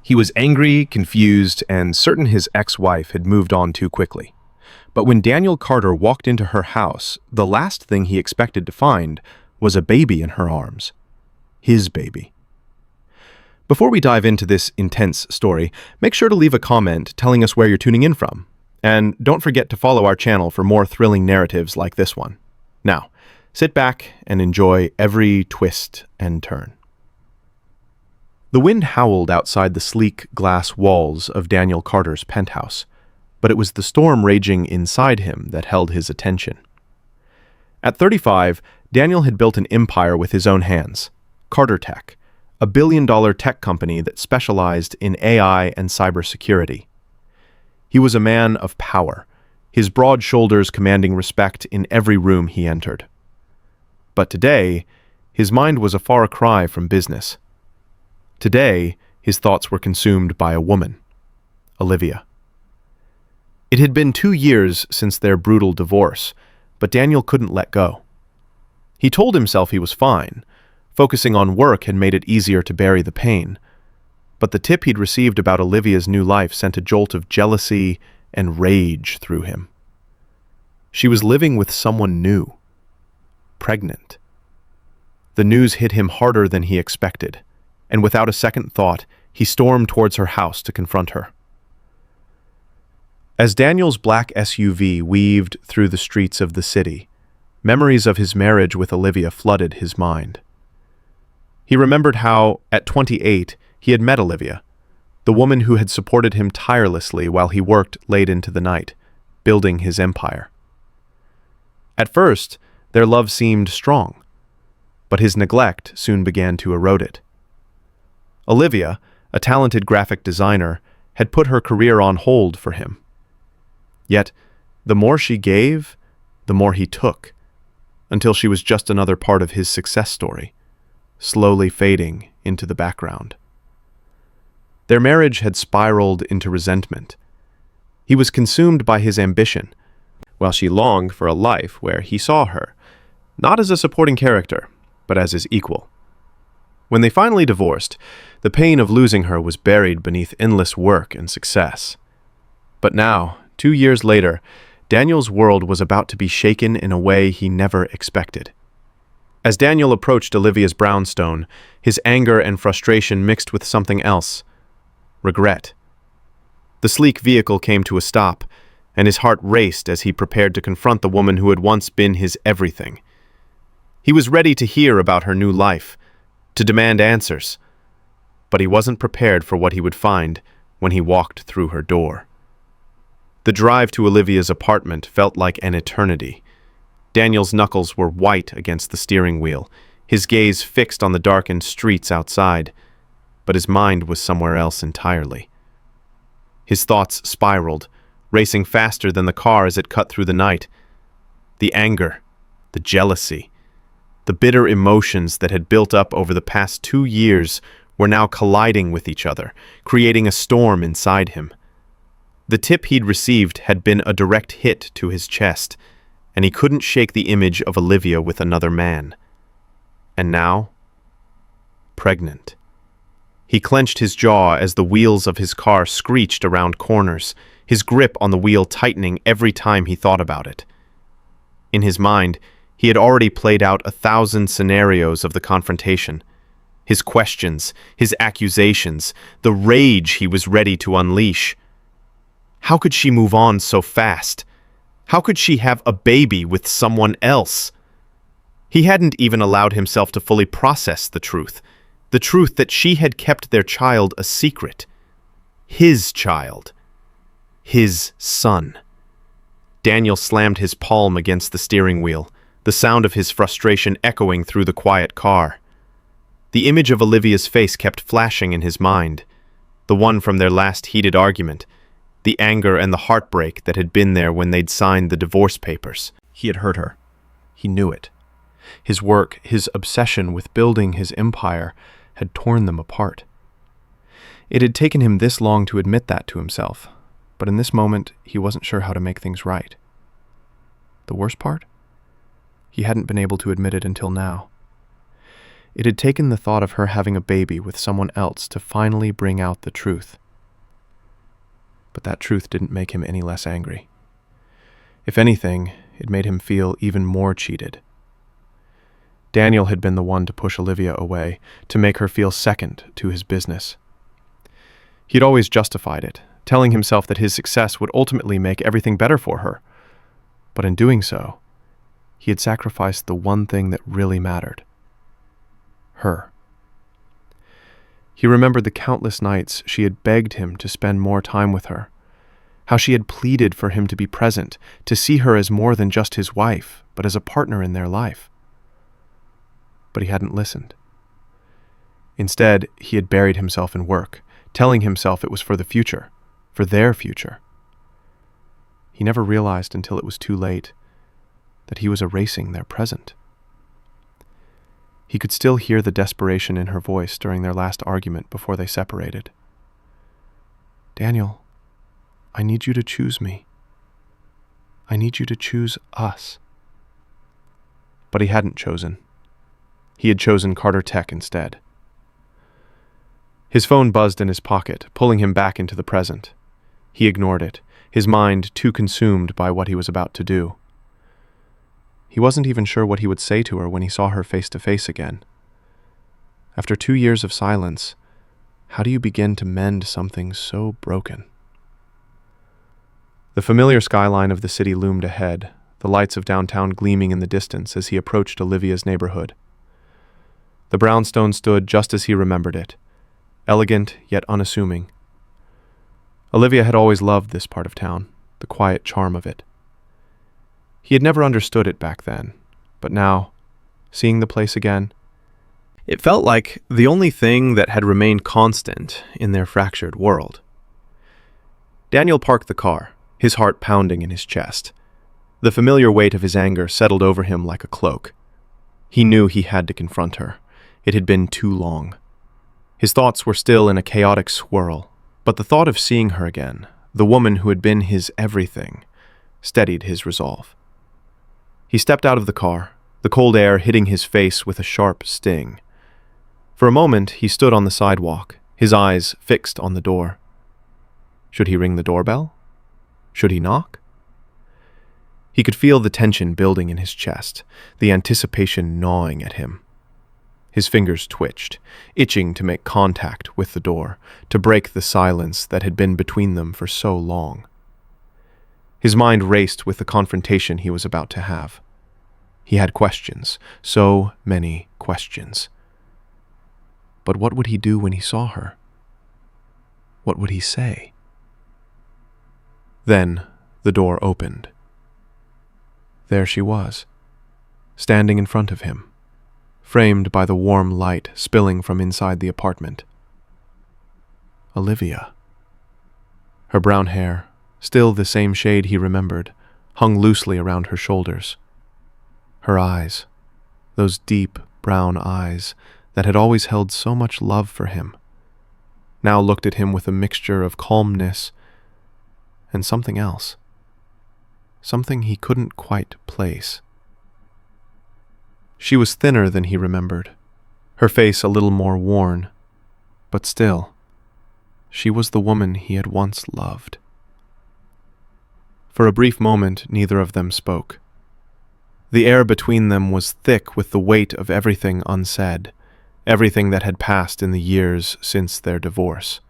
He was angry, confused, and certain his ex-wife had moved on too quickly. But when Daniel Carter walked into her house, the last thing he expected to find was a baby in her arms. His baby. Before we dive into this intense story, make sure to leave a comment telling us where you're tuning in from. And don't forget to follow our channel for more thrilling narratives like this one. Now, sit back and enjoy every twist and turn. The wind howled outside the sleek glass walls of Daniel Carter's penthouse, but it was the storm raging inside him that held his attention. At 35, Daniel had built an empire with his own hands, Carter Tech, a billion-dollar tech company that specialized in AI and cybersecurity. He was a man of power, his broad shoulders commanding respect in every room he entered. But today, his mind was a far cry from business. Today, his thoughts were consumed by a woman, Olivia. It had been 2 years since their brutal divorce, but Daniel couldn't let go. He told himself he was fine. Focusing on work had made it easier to bury the pain. But the tip he'd received about Olivia's new life sent a jolt of jealousy and rage through him. She was living with someone new, pregnant. The news hit him harder than he expected, and without a second thought, he stormed towards her house to confront her. As Daniel's black SUV weaved through the streets of the city, memories of his marriage with Olivia flooded his mind. He remembered how, at 28, he had met Olivia, the woman who had supported him tirelessly while he worked late into the night, building his empire. At first, their love seemed strong, but his neglect soon began to erode it. Olivia, a talented graphic designer, had put her career on hold for him. Yet, the more she gave, the more he took, until she was just another part of his success story, slowly fading into the background. Their marriage had spiraled into resentment. He was consumed by his ambition, while she longed for a life where he saw her, not as a supporting character, but as his equal. When they finally divorced, the pain of losing her was buried beneath endless work and success. But now, 2 years later, Daniel's world was about to be shaken in a way he never expected. As Daniel approached Olivia's brownstone, his anger and frustration mixed with something else, regret. The sleek vehicle came to a stop, and his heart raced as he prepared to confront the woman who had once been his everything. He was ready to hear about her new life, to demand answers, but he wasn't prepared for what he would find when he walked through her door. The drive to Olivia's apartment felt like an eternity. Daniel's knuckles were white against the steering wheel, his gaze fixed on the darkened streets outside, but his mind was somewhere else entirely. His thoughts spiraled, racing faster than the car as it cut through the night. The anger, the jealousy, the bitter emotions that had built up over the past 2 years were now colliding with each other, creating a storm inside him. The tip he'd received had been a direct hit to his chest, and he couldn't shake the image of Olivia with another man. And now, pregnant. He clenched his jaw as the wheels of his car screeched around corners, his grip on the wheel tightening every time he thought about it. In his mind, he had already played out 1,000 scenarios of the confrontation. His questions, his accusations, the rage he was ready to unleash. How could she move on so fast? How could she have a baby with someone else? He hadn't even allowed himself to fully process the truth that she had kept their child a secret. His child. His son. Daniel slammed his palm against the steering wheel, the sound of his frustration echoing through the quiet car. The image of Olivia's face kept flashing in his mind, the one from their last heated argument, the anger and the heartbreak that had been there when they'd signed the divorce papers. He had hurt her. He knew it. His work, his obsession with building his empire, had torn them apart. It had taken him this long to admit that to himself, but in this moment, he wasn't sure how to make things right. The worst part? He hadn't been able to admit it until now. It had taken the thought of her having a baby with someone else to finally bring out the truth. But that truth didn't make him any less angry. If anything, it made him feel even more cheated. Daniel had been the one to push Olivia away, to make her feel second to his business. He'd always justified it, telling himself that his success would ultimately make everything better for her. But in doing so, he had sacrificed the one thing that really mattered. Her. He remembered the countless nights she had begged him to spend more time with her, how she had pleaded for him to be present, to see her as more than just his wife, but as a partner in their life. But he hadn't listened. Instead, he had buried himself in work, telling himself it was for the future, for their future. He never realized until it was too late that he was erasing their present. He could still hear the desperation in her voice during their last argument before they separated. "Daniel, I need you to choose me. I need you to choose us." But he hadn't chosen. He had chosen Carter Tech instead. His phone buzzed in his pocket, pulling him back into the present. He ignored it, his mind too consumed by what he was about to do. He wasn't even sure what he would say to her when he saw her face to face again. After 2 years of silence, how do you begin to mend something so broken? The familiar skyline of the city loomed ahead, the lights of downtown gleaming in the distance as he approached Olivia's neighborhood. The brownstone stood just as he remembered it, elegant yet unassuming. Olivia had always loved this part of town, the quiet charm of it. He had never understood it back then, but now, seeing the place again, it felt like the only thing that had remained constant in their fractured world. Daniel parked the car, his heart pounding in his chest. The familiar weight of his anger settled over him like a cloak. He knew he had to confront her. It had been too long. His thoughts were still in a chaotic swirl, but the thought of seeing her again, the woman who had been his everything, steadied his resolve. He stepped out of the car, the cold air hitting his face with a sharp sting. For a moment, he stood on the sidewalk, his eyes fixed on the door. Should he ring the doorbell? Should he knock? He could feel the tension building in his chest, the anticipation gnawing at him. His fingers twitched, itching to make contact with the door, to break the silence that had been between them for so long. His mind raced with the confrontation he was about to have. He had questions, so many questions. But what would he do when he saw her? What would he say? Then the door opened. There she was, standing in front of him, framed by the warm light spilling from inside the apartment. Olivia. Her brown hair, still the same shade he remembered, hung loosely around her shoulders. Her eyes, those deep brown eyes that had always held so much love for him, now looked at him with a mixture of calmness and something else, something he couldn't quite place. She was thinner than he remembered, her face a little more worn, but still, she was the woman he had once loved. For a brief moment, neither of them spoke. The air between them was thick with the weight of everything unsaid, everything that had passed in the years since their divorce.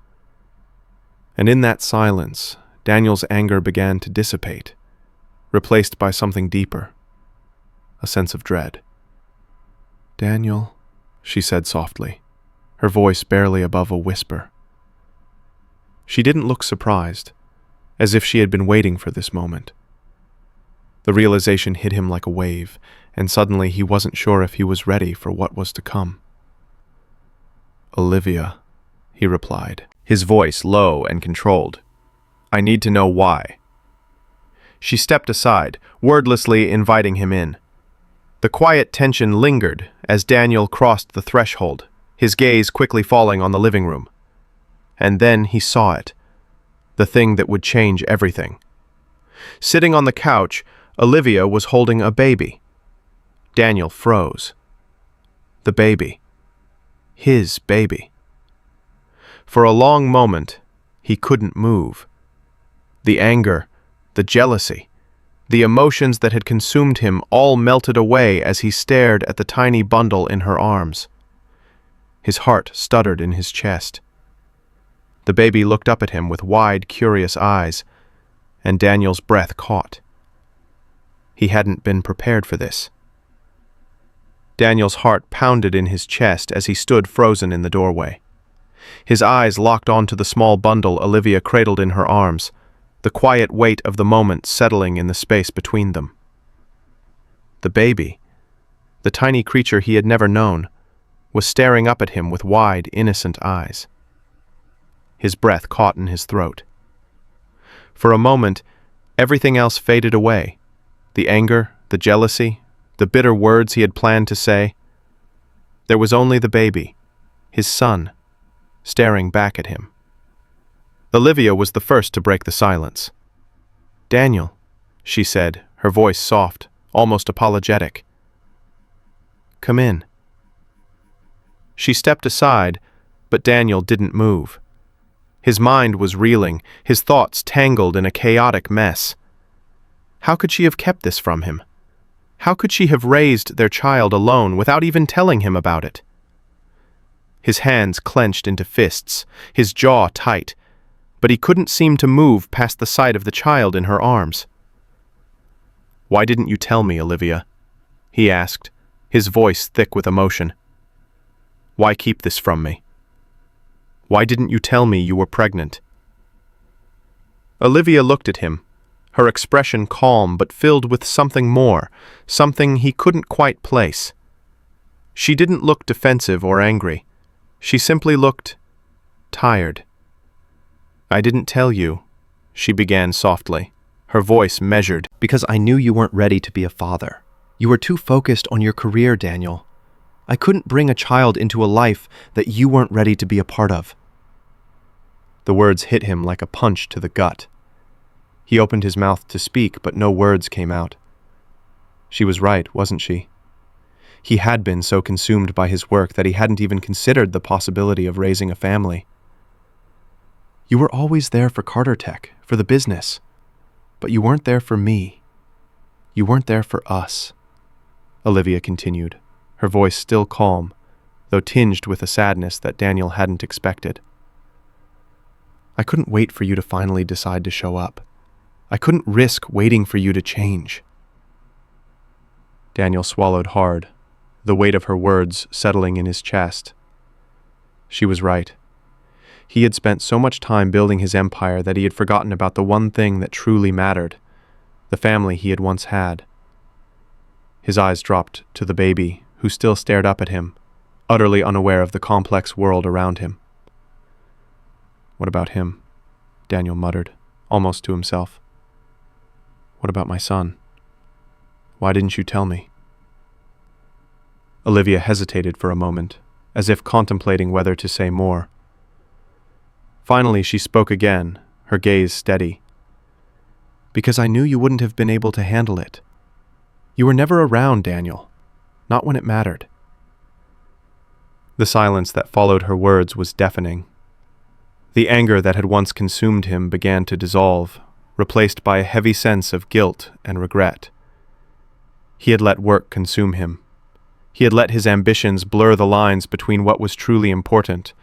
And in that silence, Daniel's anger began to dissipate, replaced by something deeper, a sense of dread. "Daniel," she said softly, her voice barely above a whisper. She didn't look surprised, as if she had been waiting for this moment. The realization hit him like a wave, and suddenly he wasn't sure if he was ready for what was to come. "Olivia," he replied, his voice low and controlled. "I need to know why." She stepped aside, wordlessly inviting him in. The quiet tension lingered as Daniel crossed the threshold, his gaze quickly falling on the living room. And then he saw it, the thing that would change everything. Sitting on the couch, Olivia was holding a baby. Daniel froze. The baby, His baby. For a long moment, he couldn't move. The anger, the jealousy, the emotions that had consumed him all melted away as he stared at the tiny bundle in her arms. His heart stuttered in his chest. The baby looked up at him with wide, curious eyes, and Daniel's breath caught. He hadn't been prepared for this. Daniel's heart pounded in his chest as he stood frozen in the doorway. His eyes locked onto the small bundle Olivia cradled in her arms, the quiet weight of the moment settling in the space between them. The baby, the tiny creature he had never known, was staring up at him with wide, innocent eyes. His breath caught in his throat. For a moment, everything else faded away. The anger, the jealousy, the bitter words he had planned to say. There was only the baby, his son, staring back at him. Olivia was the first to break the silence. "Daniel," she said, her voice soft, almost apologetic. "Come in." She stepped aside, but Daniel didn't move. His mind was reeling, his thoughts tangled in a chaotic mess. How could she have kept this from him? How could she have raised their child alone without even telling him about it? His hands clenched into fists, his jaw tight, but he couldn't seem to move past the sight of the child in her arms. "Why didn't you tell me, Olivia?" he asked, his voice thick with emotion. "Why keep this from me? Why didn't you tell me you were pregnant?" Olivia looked at him, her expression calm but filled with something more, something he couldn't quite place. She didn't look defensive or angry. She simply looked tired. "I didn't tell you," she began softly, her voice measured. "Because I knew you weren't ready to be a father. You were too focused on your career, Daniel. I couldn't bring a child into a life that you weren't ready to be a part of." The words hit him like a punch to the gut. He opened his mouth to speak, but no words came out. She was right, wasn't she? He had been so consumed by his work that he hadn't even considered the possibility of raising a family. "You were always there for Carter Tech, for the business. But you weren't there for me. You weren't there for us," Olivia continued, her voice still calm, though tinged with a sadness that Daniel hadn't expected. "I couldn't wait for you to finally decide to show up. I couldn't risk waiting for you to change." Daniel swallowed hard, the weight of her words settling in his chest. She was right. He had spent so much time building his empire that he had forgotten about the one thing that truly mattered, the family he had once had. His eyes dropped to the baby, who still stared up at him, utterly unaware of the complex world around him. "What about him?" Daniel muttered, almost to himself. "What about my son? Why didn't you tell me?" Olivia hesitated for a moment, as if contemplating whether to say more. Finally, she spoke again, her gaze steady. "Because I knew you wouldn't have been able to handle it. You were never around, Daniel. Not when it mattered." The silence that followed her words was deafening. The anger that had once consumed him began to dissolve, replaced by a heavy sense of guilt and regret. He had let work consume him. He had let his ambitions blur the lines between what was truly important.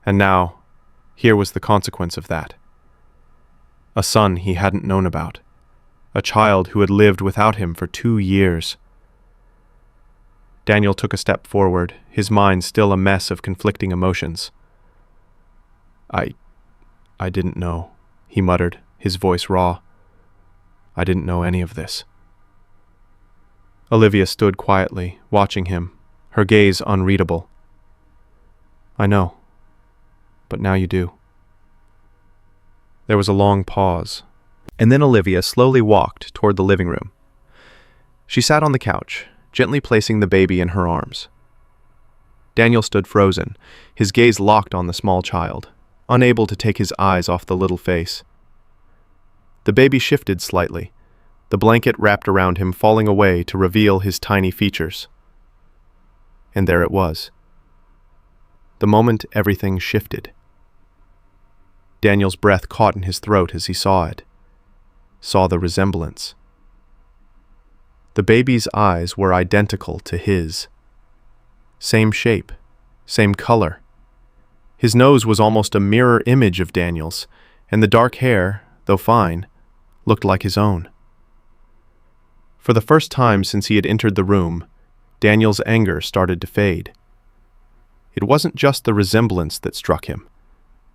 And now, here was the consequence of that. A son he hadn't known about. A child who had lived without him for 2 years. Daniel took a step forward, his mind still a mess of conflicting emotions. I didn't know," he muttered, his voice raw. "I didn't know any of this." Olivia stood quietly, watching him, her gaze unreadable. "I know, but now you do." There was a long pause, and then Olivia slowly walked toward the living room. She sat on the couch, gently placing the baby in her arms. Daniel stood frozen, his gaze locked on the small child, unable to take his eyes off the little face. The baby shifted slightly, the blanket wrapped around him falling away to reveal his tiny features. And there it was. The moment everything shifted. Daniel's breath caught in his throat as he saw it, saw the resemblance. The baby's eyes were identical to his. Same shape, same color. His nose was almost a mirror image of Daniel's, and the dark hair, though fine, looked like his own. For the first time since he had entered the room, Daniel's anger started to fade. It wasn't just the resemblance that struck him.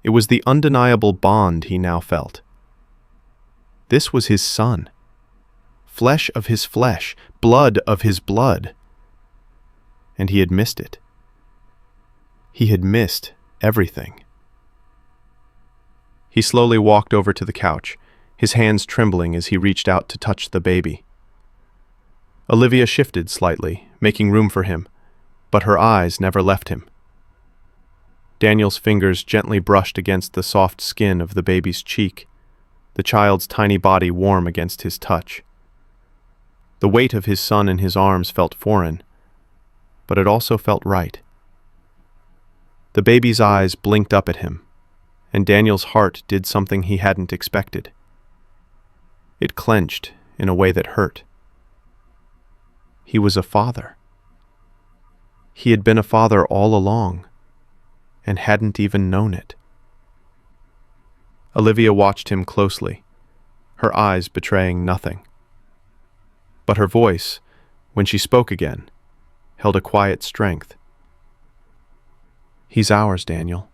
It was the undeniable bond he now felt. This was his son. Flesh of his flesh, blood of his blood. And he had missed it. He had missed everything. He slowly walked over to the couch, his hands trembling as he reached out to touch the baby. Olivia shifted slightly, making room for him, but her eyes never left him. Daniel's fingers gently brushed against the soft skin of the baby's cheek, the child's tiny body warm against his touch. The weight of his son in his arms felt foreign, but it also felt right. The baby's eyes blinked up at him, and Daniel's heart did something he hadn't expected. It clenched in a way that hurt. He was a father. He had been a father all along, and hadn't even known it. Olivia watched him closely, her eyes betraying nothing. But her voice, when she spoke again, held a quiet strength. He's ours, Daniel.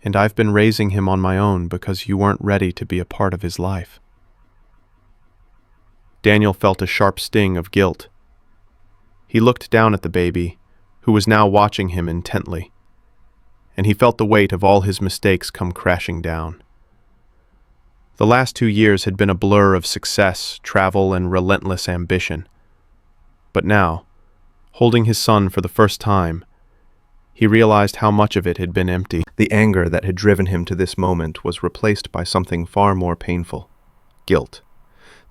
And I've been raising him on my own because you weren't ready to be a part of his life. Daniel felt a sharp sting of guilt. He looked down at the baby, who was now watching him intently, and he felt the weight of all his mistakes come crashing down. The last 2 years had been a blur of success, travel, and relentless ambition. But now, holding his son for the first time, he realized how much of it had been empty. The anger that had driven him to this moment was replaced by something far more painful: guilt,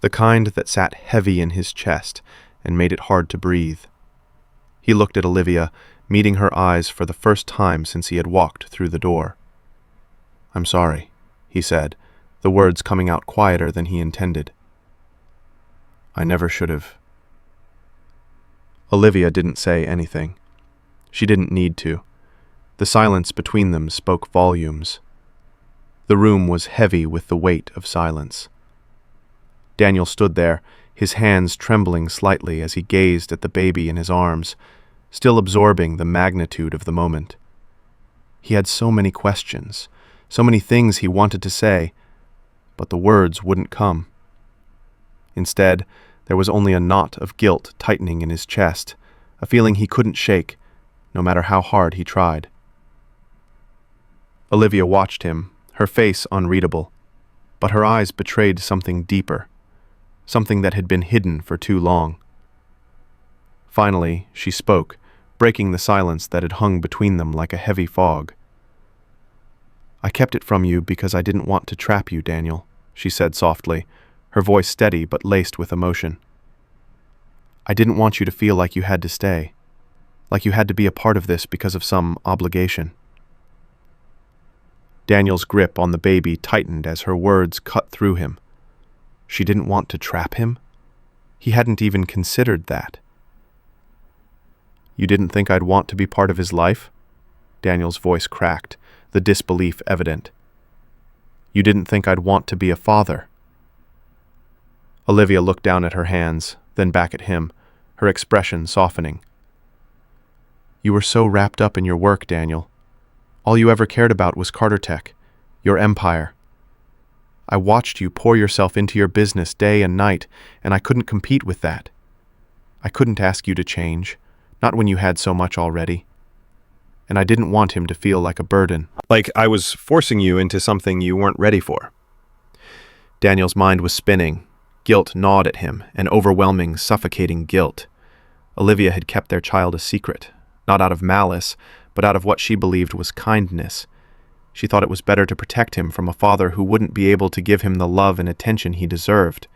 the kind that sat heavy in his chest and made it hard to breathe. He looked at Olivia, meeting her eyes for the first time since he had walked through the door. "I'm sorry," he said, the words coming out quieter than he intended. "I never should have." Olivia didn't say anything. She didn't need to. The silence between them spoke volumes. The room was heavy with the weight of silence. Daniel stood there, his hands trembling slightly as he gazed at the baby in his arms, still absorbing the magnitude of the moment. He had so many questions, so many things he wanted to say, but the words wouldn't come. Instead, there was only a knot of guilt tightening in his chest, a feeling he couldn't shake, no matter how hard he tried. Olivia watched him, her face unreadable, but her eyes betrayed something deeper, something that had been hidden for too long. Finally, she spoke, breaking the silence that had hung between them like a heavy fog. "I kept it from you because I didn't want to trap you, Daniel," she said softly, her voice steady but laced with emotion. "I didn't want you to feel like you had to stay, like you had to be a part of this because of some obligation." Daniel's grip on the baby tightened as her words cut through him. She didn't want to trap him? He hadn't even considered that. "You didn't think I'd want to be part of his life?" Daniel's voice cracked, the disbelief evident. "You didn't think I'd want to be a father?" Olivia looked down at her hands, then back at him, her expression softening. "You were so wrapped up in your work, Daniel. All you ever cared about was Carter Tech, your empire. I watched you pour yourself into your business day and night, and I couldn't compete with that. I couldn't ask you to change, not when you had so much already. And I didn't want him to feel like a burden, like I was forcing you into something you weren't ready for." Daniel's mind was spinning. Guilt gnawed at him, an overwhelming, suffocating guilt. Olivia had kept their child a secret, not out of malice, but out of what she believed was kindness. She thought it was better to protect him from a father who wouldn't be able to give him the love and attention he deserved.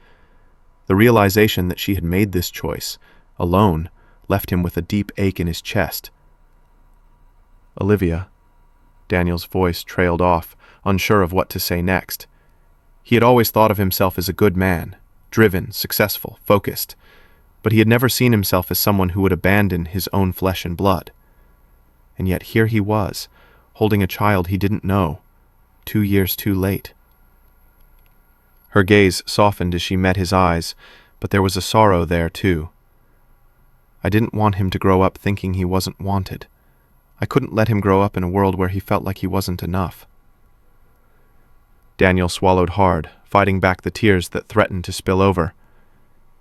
The realization that she had made this choice, alone, left him with a deep ache in his chest. Olivia. Daniel's voice trailed off, unsure of what to say next. He had always thought of himself as a good man, driven, successful, focused, but he had never seen himself as someone who would abandon his own flesh and blood. And yet here he was, holding a child he didn't know, 2 years too late. Her gaze softened as she met his eyes, but there was a sorrow there too. I didn't want him to grow up thinking he wasn't wanted. I couldn't let him grow up in a world where he felt like he wasn't enough. Daniel swallowed hard, fighting back the tears that threatened to spill over.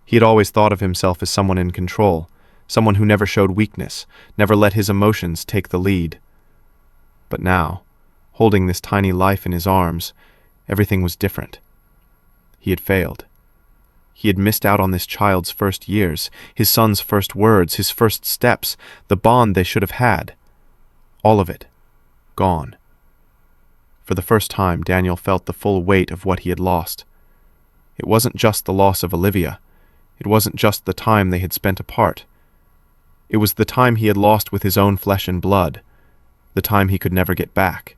He had always thought of himself as someone in control, someone who never showed weakness, never let his emotions take the lead. But now, holding this tiny life in his arms, everything was different. He had failed. He had missed out on this child's first years, his son's first words, his first steps, the bond they should have had. All of it, gone. For the first time, Daniel felt the full weight of what he had lost. It wasn't just the loss of Olivia. It wasn't just the time they had spent apart. It was the time he had lost with his own flesh and blood, the time he could never get back.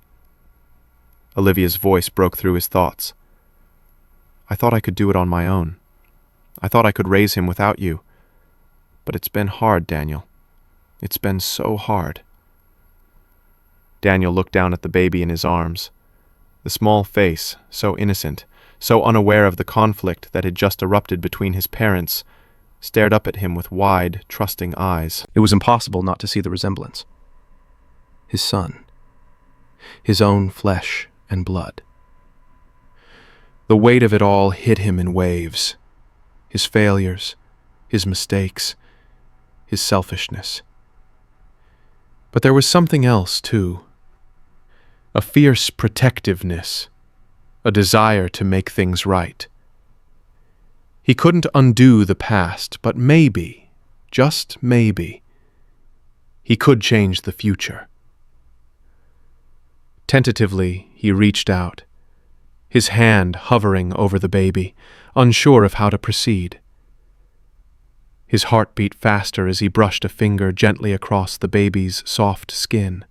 Olivia's voice broke through his thoughts. I thought I could do it on my own. I thought I could raise him without you. But it's been hard, Daniel. It's been so hard. Daniel looked down at the baby in his arms. The small face, so innocent, so unaware of the conflict that had just erupted between his parents, stared up at him with wide, trusting eyes. It was impossible not to see the resemblance. His son. His own flesh and blood. The weight of it all hit him in waves. His failures, his mistakes, his selfishness. But there was something else, too. A fierce protectiveness, a desire to make things right. He couldn't undo the past, but maybe, just maybe, he could change the future. Tentatively, he reached out, his hand hovering over the baby, unsure of how to proceed. His heart beat faster as he brushed a finger gently across the baby's soft skin.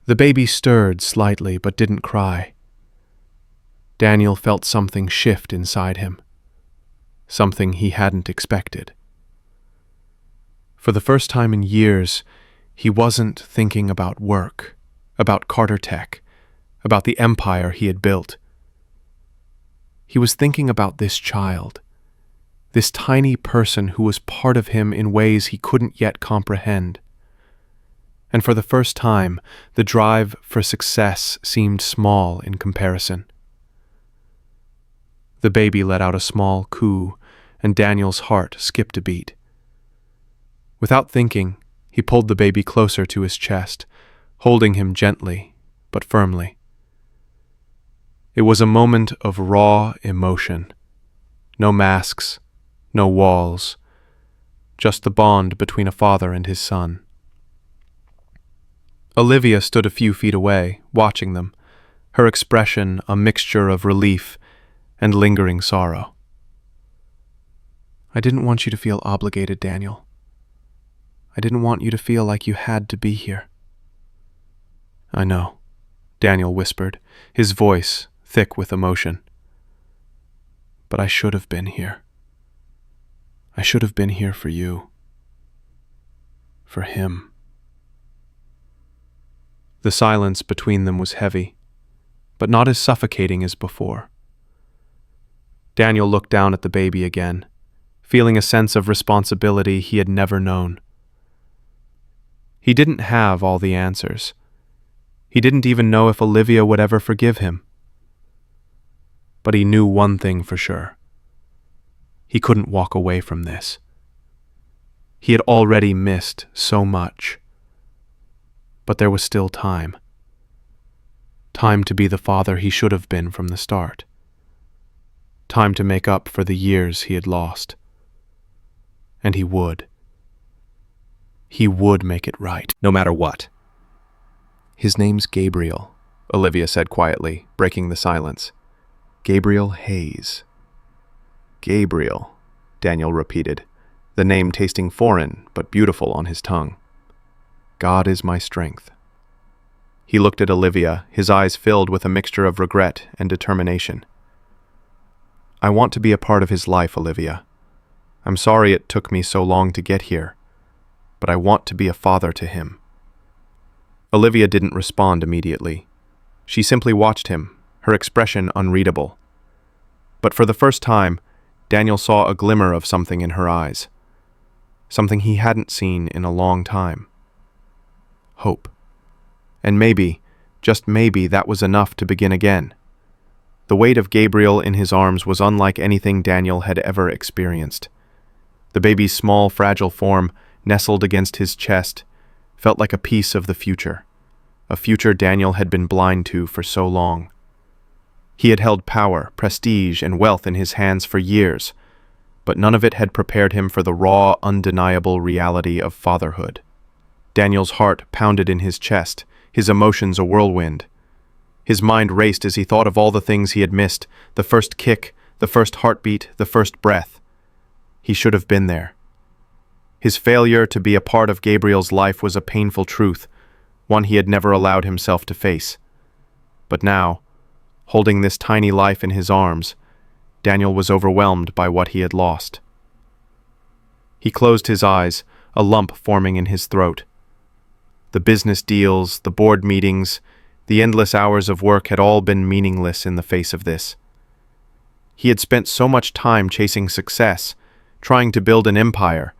The baby stirred slightly but didn't cry. Daniel felt something shift inside him, something he hadn't expected. For the first time in years, he wasn't thinking about work, about Carter Tech, about the empire he had built. He was thinking about this child, this tiny person who was part of him in ways he couldn't yet comprehend. And for the first time, the drive for success seemed small in comparison. The baby let out a small coo, and Daniel's heart skipped a beat. Without thinking, he pulled the baby closer to his chest, holding him gently but firmly. It was a moment of raw emotion. No masks, no walls, just the bond between a father and his son. Olivia stood a few feet away, watching them, her expression a mixture of relief and lingering sorrow. I didn't want you to feel obligated, Daniel. I didn't want you to feel like you had to be here. I know, Daniel whispered, his voice thick with emotion. But I should have been here. I should have been here for you. For him. The silence between them was heavy, but not as suffocating as before. Daniel looked down at the baby again, feeling a sense of responsibility he had never known. He didn't have all the answers. He didn't even know if Olivia would ever forgive him. But he knew one thing for sure. He couldn't walk away from this. He had already missed so much. But there was still time. Time to be the father he should have been from the start. Time to make up for the years he had lost. And he would. He would make it right, no matter what. His name's Gabriel, Olivia said quietly, breaking the silence. Gabriel Hayes. Gabriel, Daniel repeated, the name tasting foreign but beautiful on his tongue. God is my strength. He looked at Olivia, his eyes filled with a mixture of regret and determination. I want to be a part of his life, Olivia. I'm sorry it took me so long to get here, but I want to be a father to him. Olivia didn't respond immediately. She simply watched him, her expression unreadable. But for the first time, Daniel saw a glimmer of something in her eyes. Something he hadn't seen in a long time. Hope. And maybe, just maybe, that was enough to begin again. The weight of Gabriel in his arms was unlike anything Daniel had ever experienced. The baby's small, fragile form, nestled against his chest, felt like a piece of the future, a future Daniel had been blind to for so long. He had held power, prestige, and wealth in his hands for years, but none of it had prepared him for the raw, undeniable reality of fatherhood. Daniel's heart pounded in his chest, his emotions a whirlwind. His mind raced as he thought of all the things he had missed, the first kick, the first heartbeat, the first breath. He should have been there. His failure to be a part of Gabriel's life was a painful truth, one he had never allowed himself to face. But now, holding this tiny life in his arms, Daniel was overwhelmed by what he had lost. He closed his eyes, a lump forming in his throat. The business deals, the board meetings, the endless hours of work had all been meaningless in the face of this. He had spent so much time chasing success, trying to build an empire,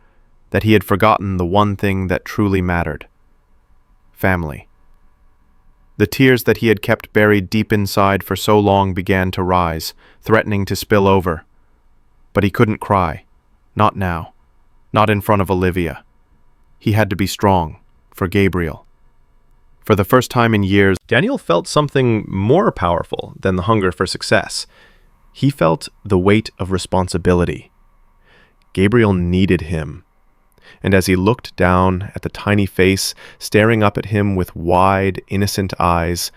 that he had forgotten the one thing that truly mattered: family. The tears that he had kept buried deep inside for so long began to rise, threatening to spill over. But he couldn't cry. Not now. Not in front of Olivia. He had to be strong, for Gabriel. For the first time in years, Daniel felt something more powerful than the hunger for success. He felt the weight of responsibility. Gabriel needed him. And as he looked down at the tiny face staring up at him with wide, innocent eyes,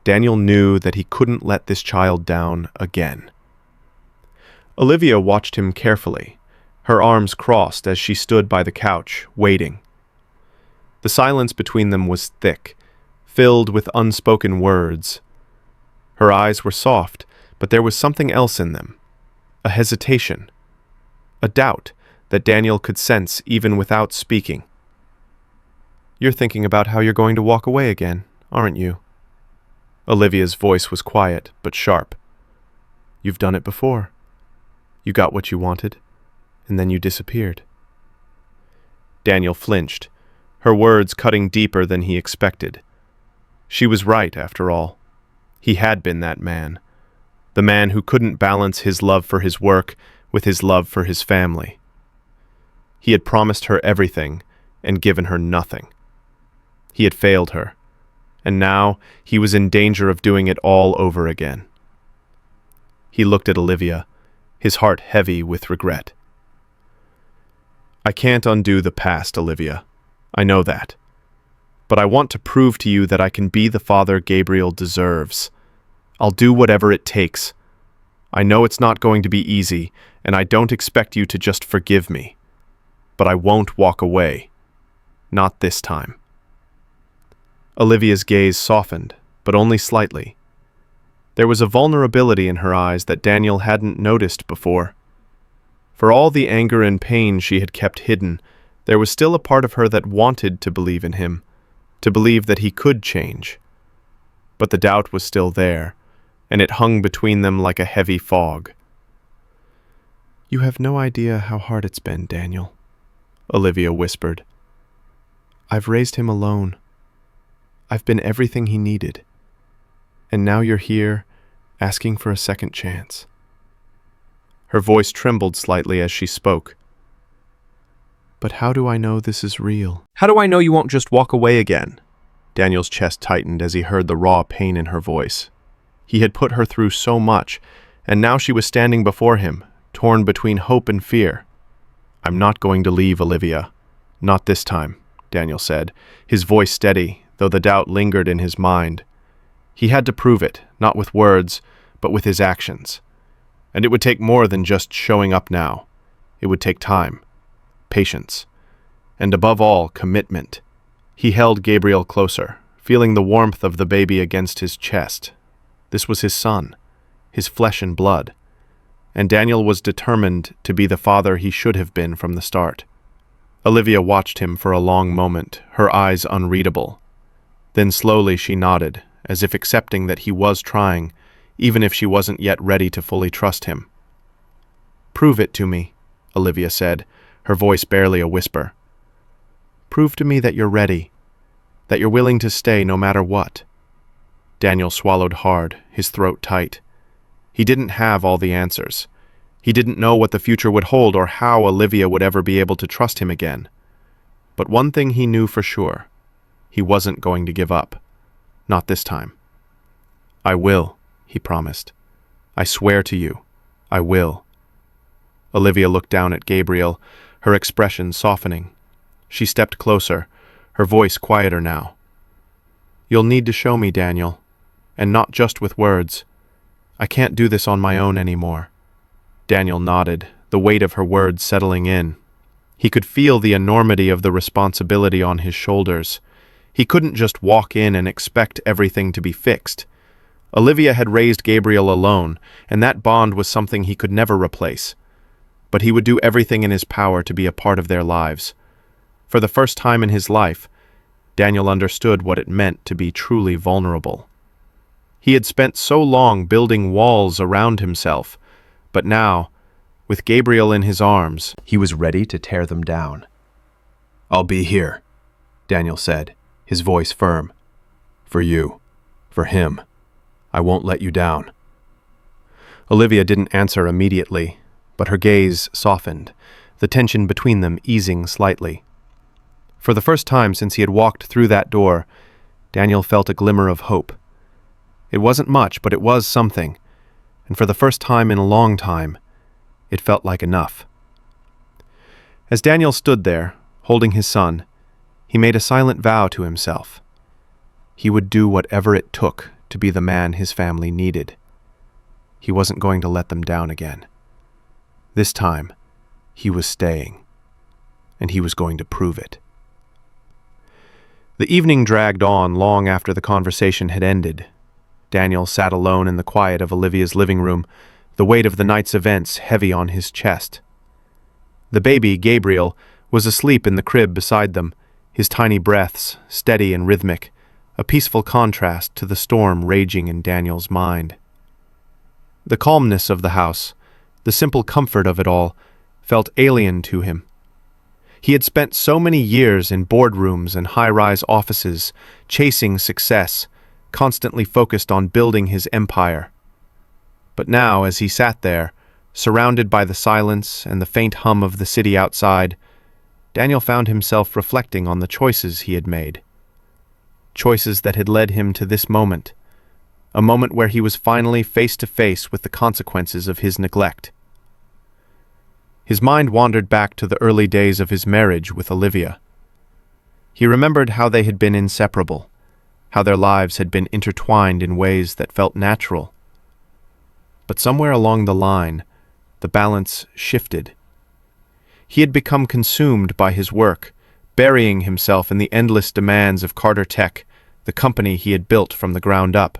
Daniel knew that he couldn't let this child down again. Olivia watched him carefully, her arms crossed as she stood by the couch, waiting. The silence between them was thick, filled with unspoken words. Her eyes were soft, but there was something else in them, a hesitation, a doubt that Daniel could sense even without speaking. "You're thinking about how you're going to walk away again, aren't you?" Olivia's voice was quiet but sharp. "You've done it before. You got what you wanted, and then you disappeared." Daniel flinched, her words cutting deeper than he expected. She was right, after all. He had been that man, the man who couldn't balance his love for his work with his love for his family. He had promised her everything and given her nothing. He had failed her, and now he was in danger of doing it all over again. He looked at Olivia, his heart heavy with regret. "I can't undo the past, Olivia. I know that. But I want to prove to you that I can be the father Gabriel deserves. I'll do whatever it takes. I know it's not going to be easy, and I don't expect you to just forgive me. But I won't walk away. Not this time." Olivia's gaze softened, but only slightly. There was a vulnerability in her eyes that Daniel hadn't noticed before. For all the anger and pain she had kept hidden, there was still a part of her that wanted to believe in him, to believe that he could change. But the doubt was still there, and it hung between them like a heavy fog. "You have no idea how hard it's been, Daniel," Olivia whispered. "I've raised him alone. I've been everything he needed. And now you're here, asking for a second chance." Her voice trembled slightly as she spoke. "But how do I know this is real? How do I know you won't just walk away again?" Daniel's chest tightened as he heard the raw pain in her voice. He had put her through so much, and now she was standing before him, torn between hope and fear. "I'm not going to leave, Olivia. Not this time," Daniel said, his voice steady, though the doubt lingered in his mind. He had to prove it, not with words, but with his actions. And it would take more than just showing up now. It would take time, patience, and above all, commitment. He held Gabriel closer, feeling the warmth of the baby against his chest. This was his son, his flesh and blood, and Daniel was determined to be the father he should have been from the start. Olivia watched him for a long moment, her eyes unreadable. Then slowly she nodded, as if accepting that he was trying, even if she wasn't yet ready to fully trust him. "Prove it to me," Olivia said, her voice barely a whisper. "Prove to me that you're ready, that you're willing to stay no matter what." Daniel swallowed hard, his throat tight. He didn't have all the answers. He didn't know what the future would hold or how Olivia would ever be able to trust him again. But one thing he knew for sure: he wasn't going to give up. Not this time. "I will," he promised. "I swear to you, I will." Olivia looked down at Gabriel, her expression softening. She stepped closer, her voice quieter now. "You'll need to show me, Daniel, and not just with words. I can't do this on my own anymore." Daniel nodded, the weight of her words settling in. He could feel the enormity of the responsibility on his shoulders. He couldn't just walk in and expect everything to be fixed. Olivia had raised Gabriel alone, and that bond was something he could never replace. But he would do everything in his power to be a part of their lives. For the first time in his life, Daniel understood what it meant to be truly vulnerable. He had spent so long building walls around himself, but now, with Gabriel in his arms, He was ready to tear them down. "I'll be here," Daniel said, his voice firm. "For you. For him. I won't let you down." Olivia didn't answer immediately, but her gaze softened, the tension between them easing slightly. For the first time since he had walked through that door, Daniel felt a glimmer of hope. It wasn't much, but it was something, and for the first time in a long time, it felt like enough. As Daniel stood there, holding his son, he made a silent vow to himself. He would do whatever it took to be the man his family needed. He wasn't going to let them down again. This time, he was staying, and he was going to prove it. The evening dragged on long after the conversation had ended. Daniel sat alone in the quiet of Olivia's living room, the weight of the night's events heavy on his chest. The baby, Gabriel, was asleep in the crib beside them, his tiny breaths steady and rhythmic, a peaceful contrast to the storm raging in Daniel's mind. The calmness of the house, the simple comfort of it all, felt alien to him. He had spent so many years in boardrooms and high-rise offices, chasing success, constantly focused on building his empire. But now, as he sat there, surrounded by the silence and the faint hum of the city outside, Daniel found himself reflecting on the choices he had made. Choices that had led him to this moment, a moment where he was finally face to face with the consequences of his neglect. His mind wandered back to the early days of his marriage with Olivia. He remembered how they had been inseparable, how their lives had been intertwined in ways that felt natural. But somewhere along the line, the balance shifted. He had become consumed by his work, burying himself in the endless demands of Carter Tech, the company he had built from the ground up.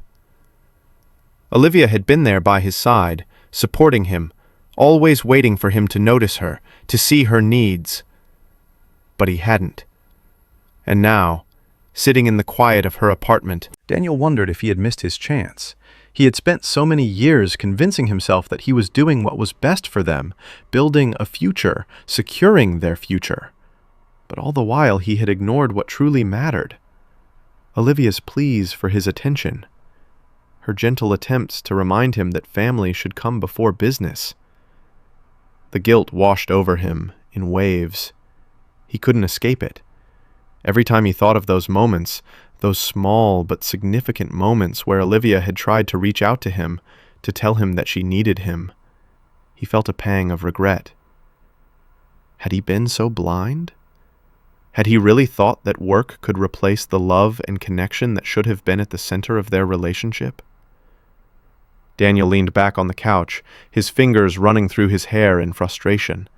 Olivia had been there by his side, supporting him, always waiting for him to notice her, to see her needs. But he hadn't. And now, sitting in the quiet of her apartment, Daniel wondered if he had missed his chance. He had spent so many years convincing himself that he was doing what was best for them, building a future, securing their future. But all the while he had ignored what truly mattered. Olivia's pleas for his attention, her gentle attempts to remind him that family should come before business. The guilt washed over him in waves. He couldn't escape it. Every time he thought of those moments, those small but significant moments where Olivia had tried to reach out to him, to tell him that she needed him, he felt a pang of regret. Had he been so blind? Had he really thought that work could replace the love and connection that should have been at the center of their relationship? Daniel leaned back on the couch, his fingers running through his hair in frustration.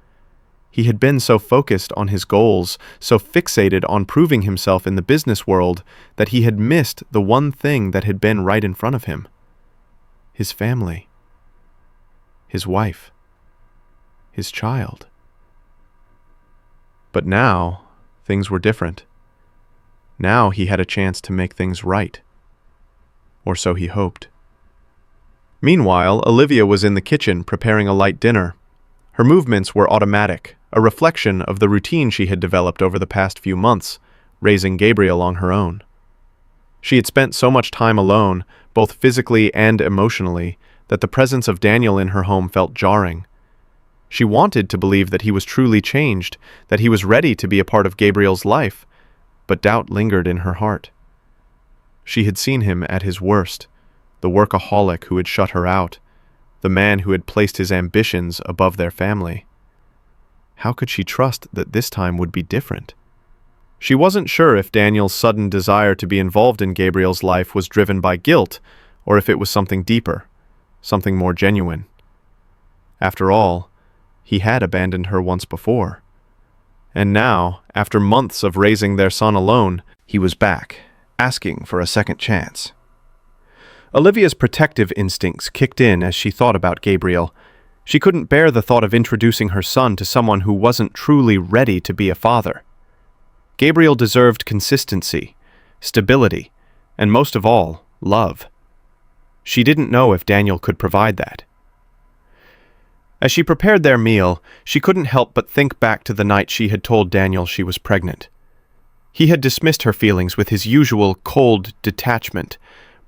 He had been so focused on his goals, so fixated on proving himself in the business world, that he had missed the one thing that had been right in front of him. His family. His wife. His child. But now, things were different. Now he had a chance to make things right. Or so he hoped. Meanwhile, Olivia was in the kitchen preparing a light dinner. Her movements were automatic, a reflection of the routine she had developed over the past few months, raising Gabriel on her own. She had spent so much time alone, both physically and emotionally, that the presence of Daniel in her home felt jarring. She wanted to believe that he was truly changed, that he was ready to be a part of Gabriel's life, but doubt lingered in her heart. She had seen him at his worst, the workaholic who had shut her out, the man who had placed his ambitions above their family. How could she trust that this time would be different? She wasn't sure if Daniel's sudden desire to be involved in Gabriel's life was driven by guilt, or if it was something deeper, something more genuine. After all, he had abandoned her once before. And now, after months of raising their son alone, he was back, asking for a second chance. Olivia's protective instincts kicked in as she thought about Gabriel. She couldn't bear the thought of introducing her son to someone who wasn't truly ready to be a father. Gabriel deserved consistency, stability, and most of all, love. She didn't know if Daniel could provide that. As she prepared their meal, she couldn't help but think back to the night she had told Daniel she was pregnant. He had dismissed her feelings with his usual cold detachment,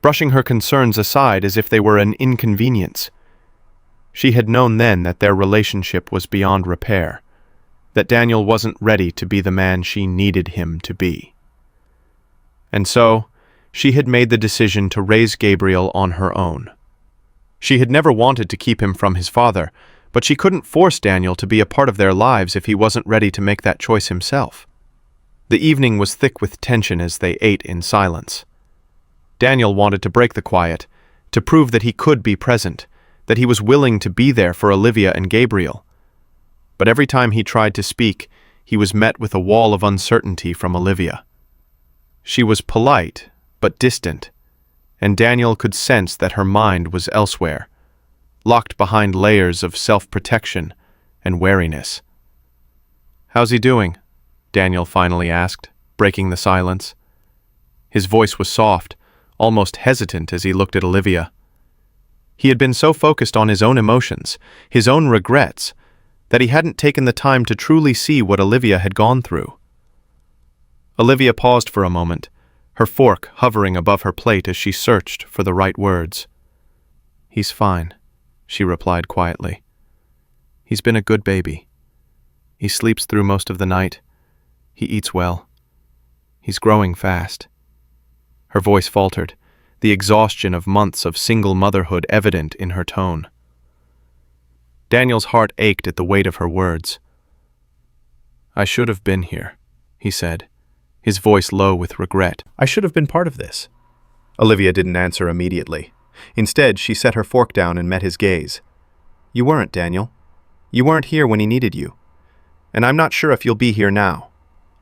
brushing her concerns aside as if they were an inconvenience. She had known then that their relationship was beyond repair, that Daniel wasn't ready to be the man she needed him to be. And so, she had made the decision to raise Gabriel on her own. She had never wanted to keep him from his father, but she couldn't force Daniel to be a part of their lives if he wasn't ready to make that choice himself. The evening was thick with tension as they ate in silence. Daniel wanted to break the quiet, to prove that he could be present, that he was willing to be there for Olivia and Gabriel. But every time he tried to speak, he was met with a wall of uncertainty from Olivia. She was polite, but distant, and Daniel could sense that her mind was elsewhere, locked behind layers of self-protection and wariness. "How's he doing?" Daniel finally asked, breaking the silence. His voice was soft, almost hesitant as he looked at Olivia. He had been so focused on his own emotions, his own regrets, that he hadn't taken the time to truly see what Olivia had gone through. Olivia paused for a moment, her fork hovering above her plate as she searched for the right words. "He's fine," she replied quietly. "He's been a good baby. He sleeps through most of the night. He eats well. He's growing fast." Her voice faltered, the exhaustion of months of single motherhood evident in her tone. Daniel's heart ached at the weight of her words. "I should have been here," he said, his voice low with regret. "I should have been part of this." Olivia didn't answer immediately. Instead, she set her fork down and met his gaze. "You weren't, Daniel. You weren't here when he needed you. And I'm not sure if you'll be here now."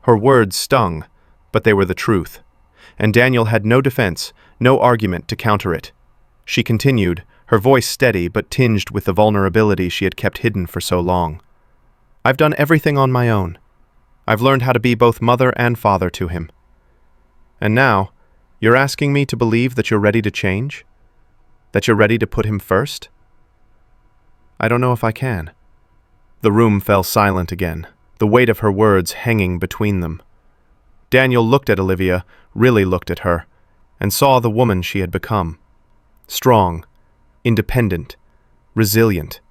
Her words stung, but they were the truth. And Daniel had no defense, no argument to counter it. She continued, her voice steady but tinged with the vulnerability she had kept hidden for so long. "I've done everything on my own. I've learned how to be both mother and father to him. And now, you're asking me to believe that you're ready to change? That you're ready to put him first? I don't know if I can." The room fell silent again, the weight of her words hanging between them. Daniel looked at Olivia, really looked at her, and saw the woman she had become. Strong, independent, resilient.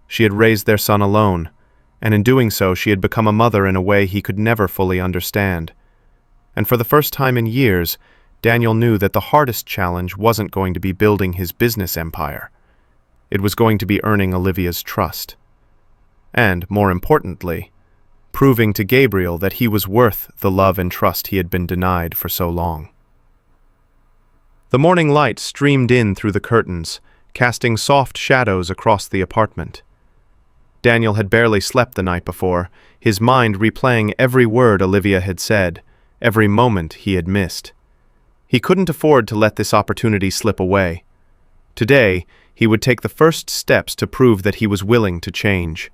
She had raised their son alone, and in doing so she had become a mother in a way he could never fully understand. And for the first time in years, Daniel knew that the hardest challenge wasn't going to be building his business empire. It was going to be earning Olivia's trust. And, more importantly, proving to Gabriel that he was worth the love and trust he had been denied for so long. The morning light streamed in through the curtains, casting soft shadows across the apartment. Daniel had barely slept the night before, his mind replaying every word Olivia had said, every moment he had missed. He couldn't afford to let this opportunity slip away. Today, he would take the first steps to prove that he was willing to change.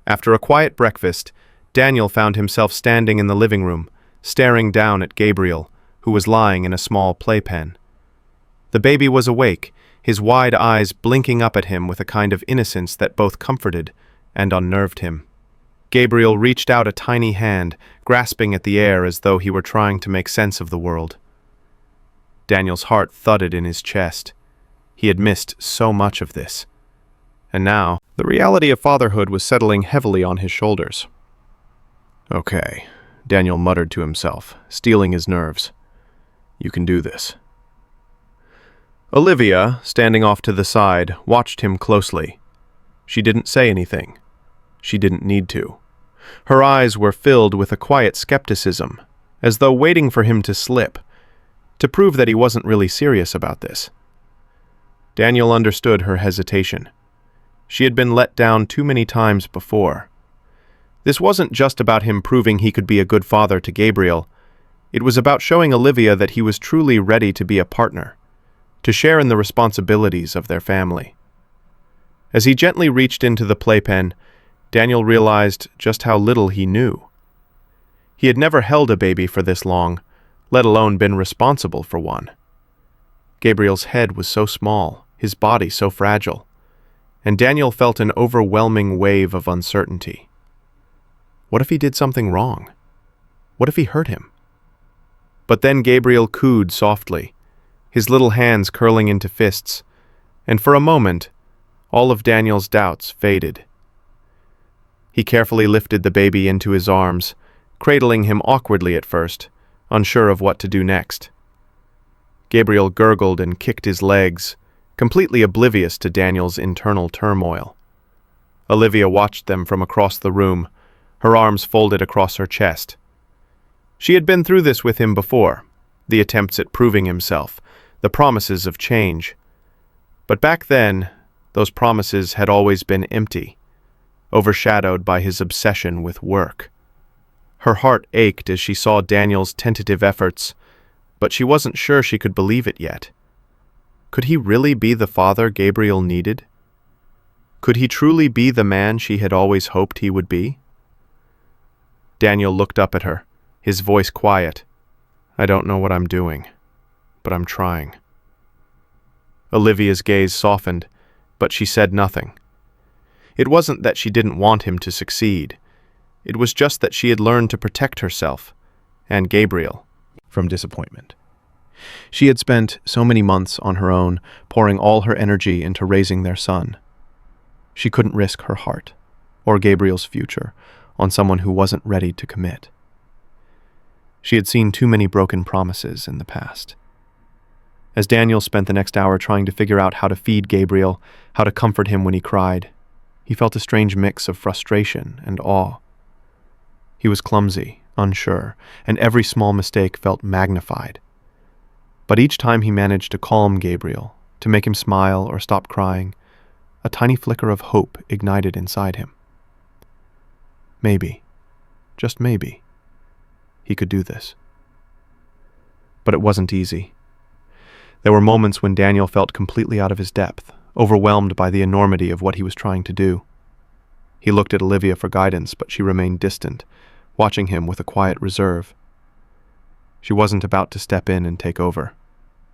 After a quiet breakfast, Daniel found himself standing in the living room, staring down at Gabriel, who was lying in a small playpen. The baby was awake, his wide eyes blinking up at him with a kind of innocence that both comforted and unnerved him. Gabriel reached out a tiny hand, grasping at the air as though he were trying to make sense of the world. Daniel's heart thudded in his chest. He had missed so much of this. And now, the reality of fatherhood was settling heavily on his shoulders. "Okay," Daniel muttered to himself, steeling his nerves. "You can do this." Olivia, standing off to the side, watched him closely. She didn't say anything. She didn't need to. Her eyes were filled with a quiet skepticism, as though waiting for him to slip, to prove that he wasn't really serious about this. Daniel understood her hesitation. She had been let down too many times before. This wasn't just about him proving he could be a good father to Gabriel. It was about showing Olivia that he was truly ready to be a partner, to share in the responsibilities of their family. As he gently reached into the playpen, Daniel realized just how little he knew. He had never held a baby for this long, let alone been responsible for one. Gabriel's head was so small, his body so fragile, and Daniel felt an overwhelming wave of uncertainty. What if he did something wrong? What if he hurt him? But then Gabriel cooed softly, his little hands curling into fists, and for a moment, all of Daniel's doubts faded. He carefully lifted the baby into his arms, cradling him awkwardly at first, unsure of what to do next. Gabriel gurgled and kicked his legs, completely oblivious to Daniel's internal turmoil. Olivia watched them from across the room, her arms folded across her chest. She had been through this with him before, the attempts at proving himself, the promises of change. But back then, those promises had always been empty, overshadowed by his obsession with work. Her heart ached as she saw Daniel's tentative efforts, but she wasn't sure she could believe it yet. Could he really be the father Gabriel needed? Could he truly be the man she had always hoped he would be? Daniel looked up at her, his voice quiet. "I don't know what I'm doing, but I'm trying." Olivia's gaze softened, but she said nothing. It wasn't that she didn't want him to succeed. It was just that she had learned to protect herself, and Gabriel, from disappointment. She had spent so many months on her own, pouring all her energy into raising their son. She couldn't risk her heart, or Gabriel's future, on someone who wasn't ready to commit. She had seen too many broken promises in the past. As Daniel spent the next hour trying to figure out how to feed Gabriel, how to comfort him when he cried, he felt a strange mix of frustration and awe. He was clumsy, unsure, and every small mistake felt magnified. But each time he managed to calm Gabriel, to make him smile or stop crying, a tiny flicker of hope ignited inside him. Maybe, just maybe, he could do this. But it wasn't easy. There were moments when Daniel felt completely out of his depth, overwhelmed by the enormity of what he was trying to do. He looked at Olivia for guidance, but she remained distant, watching him with a quiet reserve. She wasn't about to step in and take over,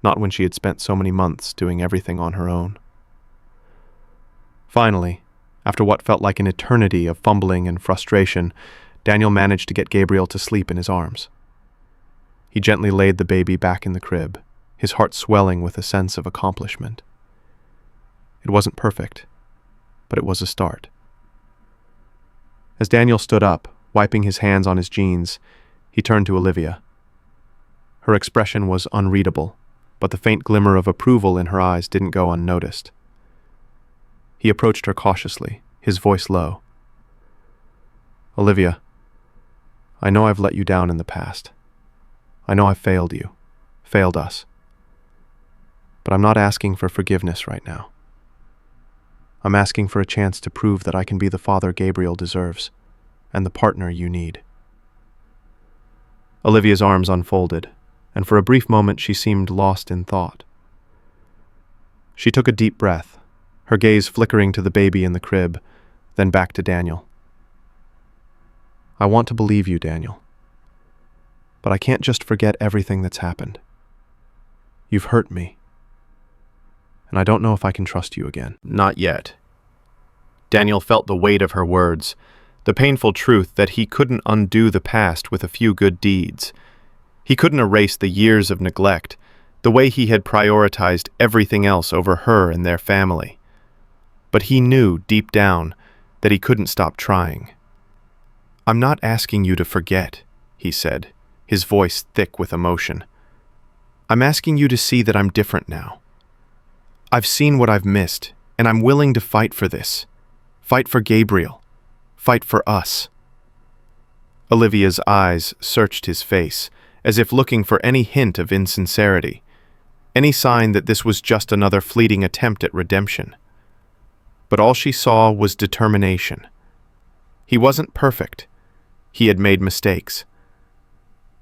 not when she had spent so many months doing everything on her own. Finally, after what felt like an eternity of fumbling and frustration, Daniel managed to get Gabriel to sleep in his arms. He gently laid the baby back in the crib, his heart swelling with a sense of accomplishment. It wasn't perfect, but it was a start. As Daniel stood up, wiping his hands on his jeans, he turned to Olivia. Her expression was unreadable, but the faint glimmer of approval in her eyes didn't go unnoticed. He approached her cautiously, his voice low. "Olivia, I know I've let you down in the past. I know I've failed you, failed us. But I'm not asking for forgiveness right now. I'm asking for a chance to prove that I can be the father Gabriel deserves, and the partner you need." Olivia's arms unfolded, and for a brief moment she seemed lost in thought. She took a deep breath, her gaze flickering to the baby in the crib, then back to Daniel. "I want to believe you, Daniel. But I can't just forget everything that's happened. You've hurt me, and I don't know if I can trust you again." Not yet. Daniel felt the weight of her words, the painful truth that he couldn't undo the past with a few good deeds. He couldn't erase the years of neglect, the way he had prioritized everything else over her and their family. But he knew deep down that he couldn't stop trying. "I'm not asking you to forget," he said, his voice thick with emotion. "I'm asking you to see that I'm different now. I've seen what I've missed, and I'm willing to fight for this. Fight for Gabriel. Fight for us." Olivia's eyes searched his face, as if looking for any hint of insincerity, any sign that this was just another fleeting attempt at redemption. But all she saw was determination. He wasn't perfect. He had made mistakes.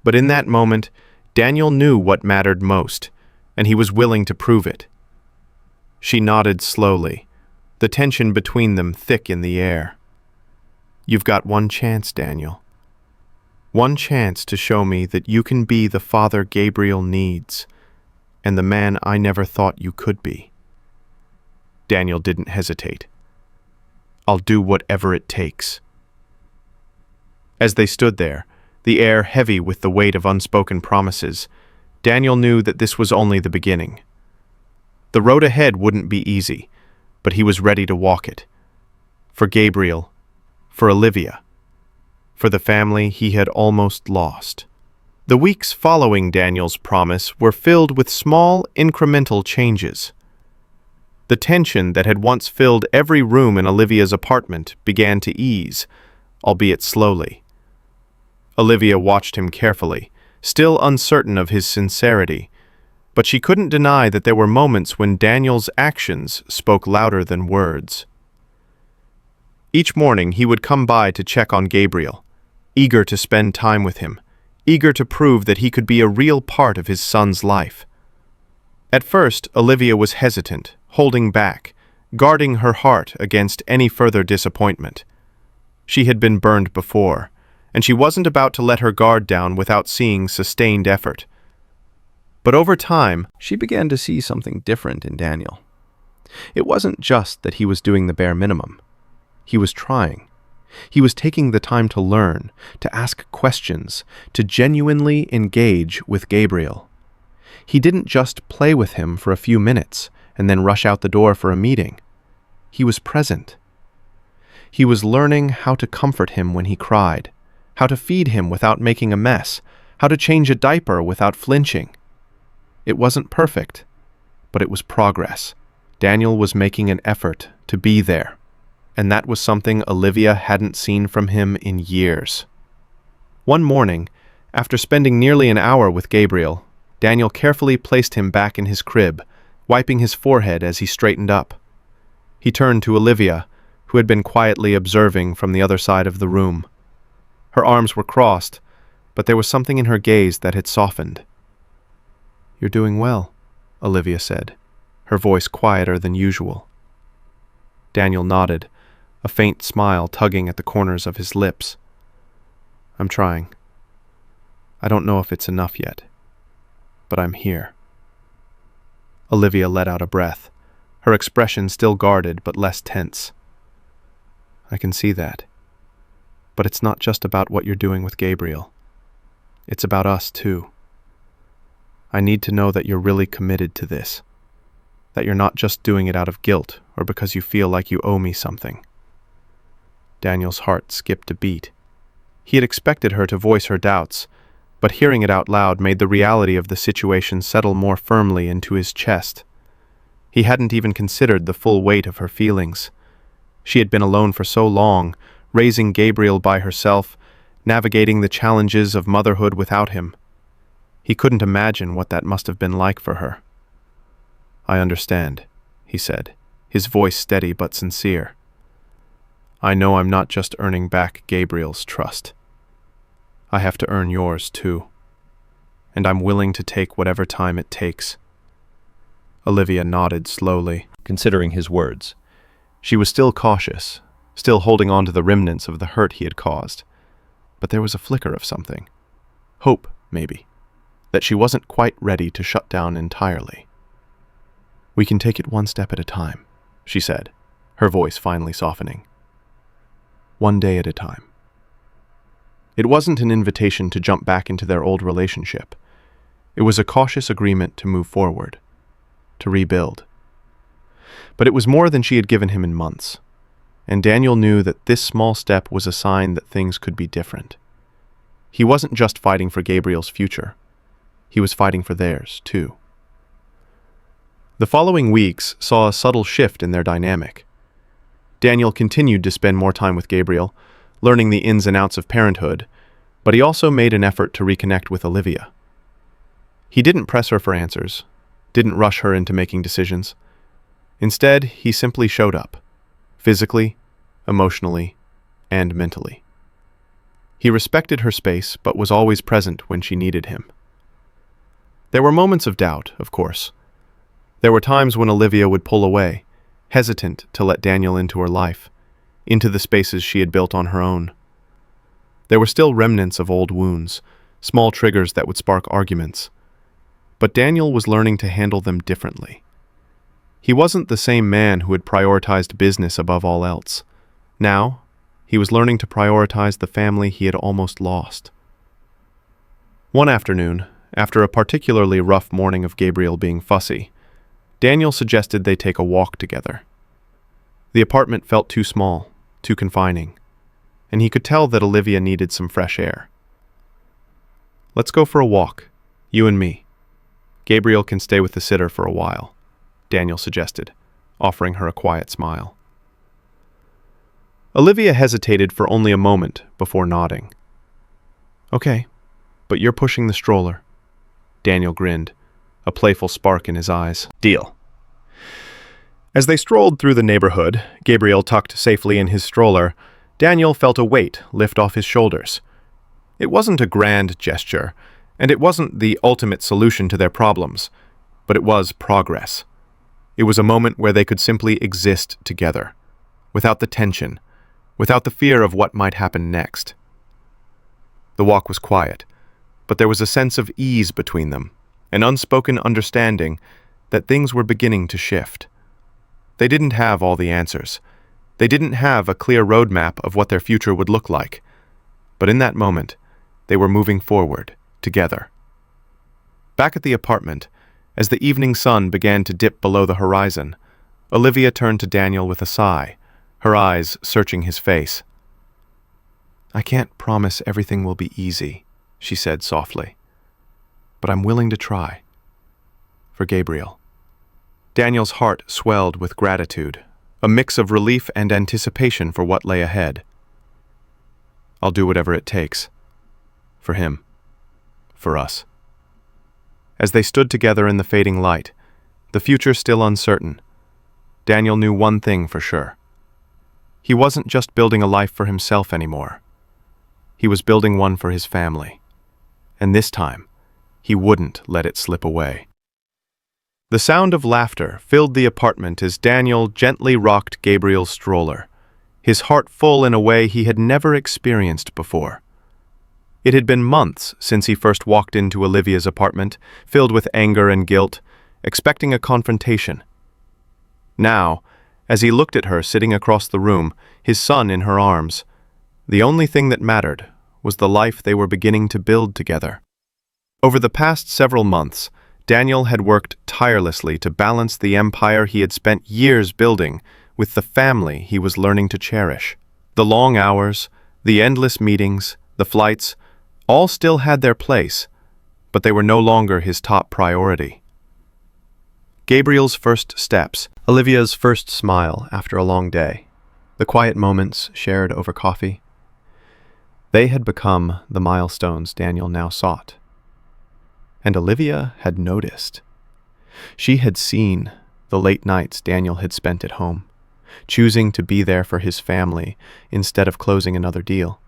But in that moment, Daniel knew what mattered most, and he was willing to prove it. She nodded slowly, the tension between them thick in the air. "You've got one chance, Daniel. One chance to show me that you can be the father Gabriel needs, and the man I never thought you could be." Daniel didn't hesitate. "I'll do whatever it takes." As they stood there, the air heavy with the weight of unspoken promises, Daniel knew that this was only the beginning. The road ahead wouldn't be easy, but he was ready to walk it. For Gabriel, for Olivia, for the family he had almost lost. The weeks following Daniel's promise were filled with small, incremental changes. The tension that had once filled every room in Olivia's apartment began to ease, albeit slowly. Olivia watched him carefully, still uncertain of his sincerity, but she couldn't deny that there were moments when Daniel's actions spoke louder than words. Each morning he would come by to check on Gabriel, eager to spend time with him, eager to prove that he could be a real part of his son's life. At first, Olivia was hesitant, holding back, guarding her heart against any further disappointment. She had been burned before, and she wasn't about to let her guard down without seeing sustained effort. But over time, she began to see something different in Daniel. It wasn't just that he was doing the bare minimum. He was trying. He was taking the time to learn, to ask questions, to genuinely engage with Gabriel. He didn't just play with him for a few minutes and then rush out the door for a meeting. He was present. He was learning how to comfort him when he cried, how to feed him without making a mess, how to change a diaper without flinching. It wasn't perfect, but it was progress. Daniel was making an effort to be there, and that was something Olivia hadn't seen from him in years. One morning, after spending nearly an hour with Gabriel, Daniel carefully placed him back in his crib, wiping his forehead as he straightened up. He turned to Olivia, who had been quietly observing from the other side of the room. Her arms were crossed, but there was something in her gaze that had softened. "You're doing well," Olivia said, her voice quieter than usual. Daniel nodded, a faint smile tugging at the corners of his lips. "I'm trying. I don't know if it's enough yet, but I'm here." Olivia let out a breath, her expression still guarded but less tense. "I can see that. But it's not just about what you're doing with Gabriel. It's about us, too. I need to know that you're really committed to this, that you're not just doing it out of guilt or because you feel like you owe me something." Daniel's heart skipped a beat. He had expected her to voice her doubts, but hearing it out loud made the reality of the situation settle more firmly into his chest. He hadn't even considered the full weight of her feelings. She had been alone for so long, raising Gabriel by herself, navigating the challenges of motherhood without him. He couldn't imagine what that must have been like for her. "I understand," he said, his voice steady but sincere. "I know I'm not just earning back Gabriel's trust. I have to earn yours too. And I'm willing to take whatever time it takes." Olivia nodded slowly, considering his words. She was still cautious, still holding on to the remnants of the hurt he had caused. But there was a flicker of something. Hope, maybe, that she wasn't quite ready to shut down entirely. "We can take it one step at a time," she said, her voice finally softening. "One day at a time." It wasn't an invitation to jump back into their old relationship. It was a cautious agreement to move forward, to rebuild. But it was more than she had given him in months, and Daniel knew that this small step was a sign that things could be different. He wasn't just fighting for Gabriel's future. He was fighting for theirs, too. The following weeks saw a subtle shift in their dynamic. Daniel continued to spend more time with Gabriel, learning the ins and outs of parenthood, but he also made an effort to reconnect with Olivia. He didn't press her for answers, didn't rush her into making decisions. Instead, he simply showed up, physically, emotionally, and mentally. He respected her space, but was always present when she needed him. There were moments of doubt, of course. There were times when Olivia would pull away, hesitant to let Daniel into her life, into the spaces she had built on her own. There were still remnants of old wounds, small triggers that would spark arguments. But Daniel was learning to handle them differently. He wasn't the same man who had prioritized business above all else. Now, he was learning to prioritize the family he had almost lost. One afternoon, after a particularly rough morning of Gabriel being fussy, Daniel suggested they take a walk together. The apartment felt too small, too confining, and he could tell that Olivia needed some fresh air. "Let's go for a walk, you and me. Gabriel can stay with the sitter for a while," Daniel suggested, offering her a quiet smile. Olivia hesitated for only a moment before nodding. "Okay, but you're pushing the stroller." Daniel grinned, a playful spark in his eyes. "Deal." As they strolled through the neighborhood, Gabriel tucked safely in his stroller, Daniel felt a weight lift off his shoulders. It wasn't a grand gesture, and it wasn't the ultimate solution to their problems, but it was progress. It was a moment where they could simply exist together, without the tension, without the fear of what might happen next. The walk was quiet, but there was a sense of ease between them, an unspoken understanding that things were beginning to shift. They didn't have all the answers. They didn't have a clear roadmap of what their future would look like. But in that moment, they were moving forward, together. Back at the apartment, as the evening sun began to dip below the horizon, Olivia turned to Daniel with a sigh, her eyes searching his face. "I can't promise everything will be easy," she said softly. "But I'm willing to try. For Gabriel." Daniel's heart swelled with gratitude, a mix of relief and anticipation for what lay ahead. "I'll do whatever it takes. For him. For us." As they stood together in the fading light, the future still uncertain, Daniel knew one thing for sure. He wasn't just building a life for himself anymore. He was building one for his family. And this time, he wouldn't let it slip away. The sound of laughter filled the apartment as Daniel gently rocked Gabriel's stroller, his heart full in a way he had never experienced before. It had been months since he first walked into Olivia's apartment, filled with anger and guilt, expecting a confrontation. Now, as he looked at her sitting across the room, his son in her arms, the only thing that mattered was the life they were beginning to build together. Over the past several months, Daniel had worked tirelessly to balance the empire he had spent years building with the family he was learning to cherish. The long hours, the endless meetings, the flights, all still had their place, but they were no longer his top priority. Gabriel's first steps, Olivia's first smile after a long day, the quiet moments shared over coffee, they had become the milestones Daniel now sought. And Olivia had noticed. She had seen the late nights Daniel had spent at home, choosing to be there for his family instead of closing another deal.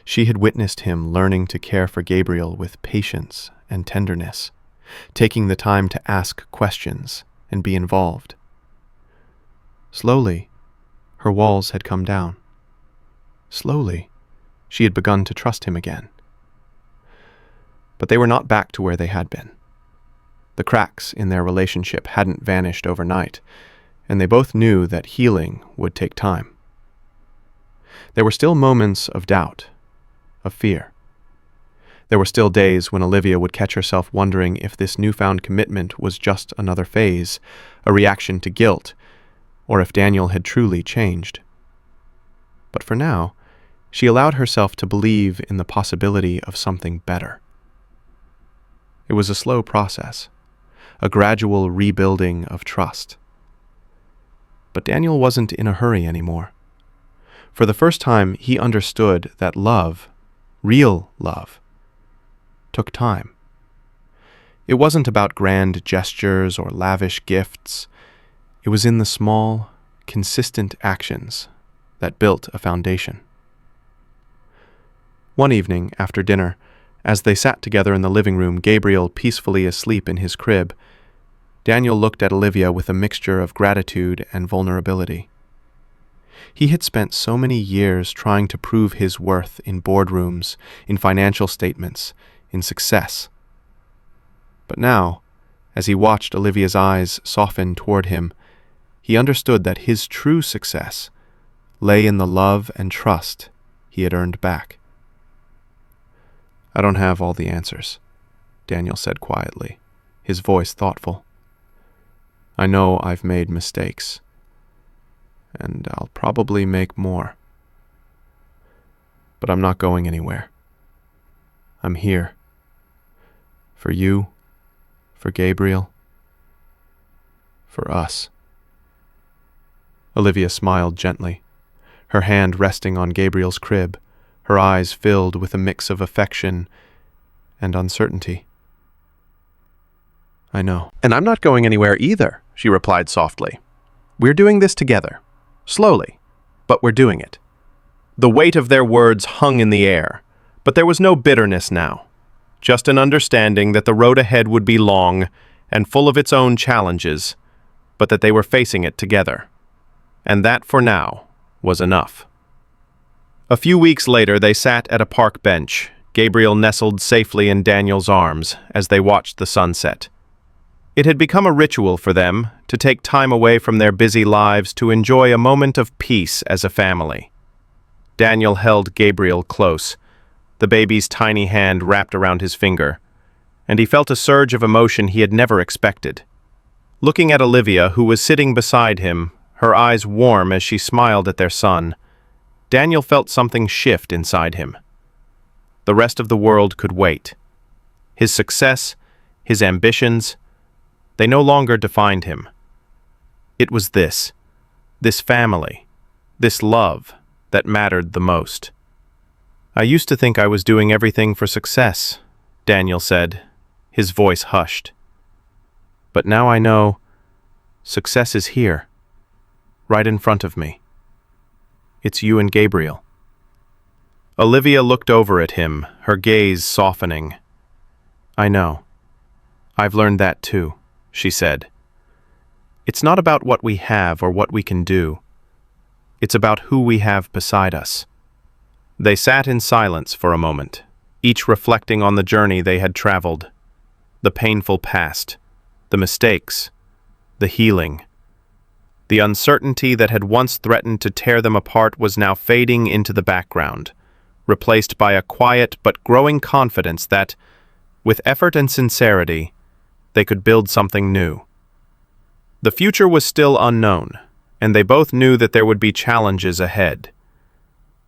She had witnessed him learning to care for Gabriel with patience and tenderness, taking the time to ask questions and be involved. Slowly, her walls had come down. Slowly, she had begun to trust him again. But they were not back to where they had been. The cracks in their relationship hadn't vanished overnight, and they both knew that healing would take time. There were still moments of doubt, of fear. There were still days when Olivia would catch herself wondering if this newfound commitment was just another phase, a reaction to guilt, or if Daniel had truly changed. But for now, she allowed herself to believe in the possibility of something better. It was a slow process, a gradual rebuilding of trust. But Daniel wasn't in a hurry anymore. For the first time, he understood that love, real love, took time. It wasn't about grand gestures or lavish gifts. It was in the small, consistent actions that built a foundation. One evening, after dinner, as they sat together in the living room, Gabriel peacefully asleep in his crib, Daniel looked at Olivia with a mixture of gratitude and vulnerability. He had spent so many years trying to prove his worth in boardrooms, in financial statements, in success. But now, as he watched Olivia's eyes soften toward him, he understood that his true success lay in the love and trust he had earned back. "I don't have all the answers," Daniel said quietly, his voice thoughtful. "I know I've made mistakes, and I'll probably make more. But I'm not going anywhere. I'm here. For you, for Gabriel, for us." Olivia smiled gently, her hand resting on Gabriel's crib, her eyes filled with a mix of affection and uncertainty. "I know. And I'm not going anywhere either," she replied softly. "We're doing this together. Slowly, but we're doing it." The weight of their words hung in the air, but there was no bitterness now, just an understanding that the road ahead would be long and full of its own challenges, but that they were facing it together. And that, for now, was enough. A few weeks later, they sat at a park bench, Gabriel nestled safely in Daniel's arms as they watched the sunset. It had become a ritual for them to take time away from their busy lives to enjoy a moment of peace as a family. Daniel held Gabriel close, the baby's tiny hand wrapped around his finger, and he felt a surge of emotion he had never expected. Looking at Olivia, who was sitting beside him, her eyes warm as she smiled at their son, Daniel felt something shift inside him. The rest of the world could wait. His success, his ambitions, they no longer defined him. It was this family, this love, that mattered the most. "I used to think I was doing everything for success," Daniel said, his voice hushed. "But now I know success is here, right in front of me. It's you and Gabriel." Olivia looked over at him, her gaze softening. "I know. I've learned that too," she said. "It's not about what we have or what we can do. It's about who we have beside us." They sat in silence for a moment, each reflecting on the journey they had traveled, the painful past, the mistakes, the healing. The uncertainty that had once threatened to tear them apart was now fading into the background, replaced by a quiet but growing confidence that, with effort and sincerity, they could build something new. The future was still unknown, and they both knew that there would be challenges ahead.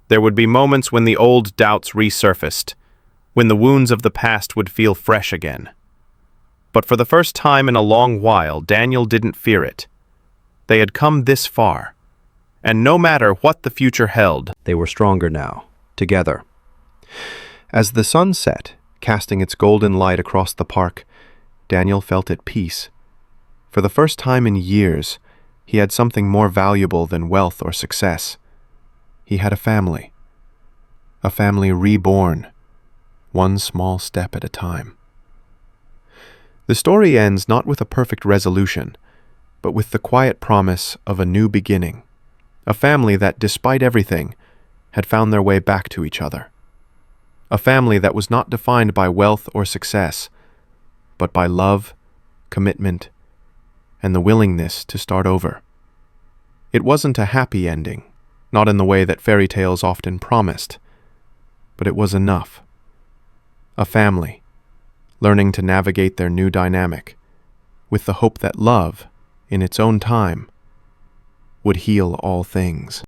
There would be moments when the old doubts resurfaced, when the wounds of the past would feel fresh again. But for the first time in a long while, Daniel didn't fear it. They had come this far, and no matter what the future held, They were stronger now, together. As the sun set, casting its golden light across the park, Daniel felt at peace, For the first time in years, he had something more valuable than wealth or success. He had a family reborn, one small step at a time. The story ends not with a perfect resolution, but with the quiet promise of a new beginning, a family that, despite everything, had found their way back to each other. A family that was not defined by wealth or success, but by love, commitment, and the willingness to start over. It wasn't a happy ending, not in the way that fairy tales often promised, but it was enough. A family, learning to navigate their new dynamic, with the hope that love, in its own time, would heal all things.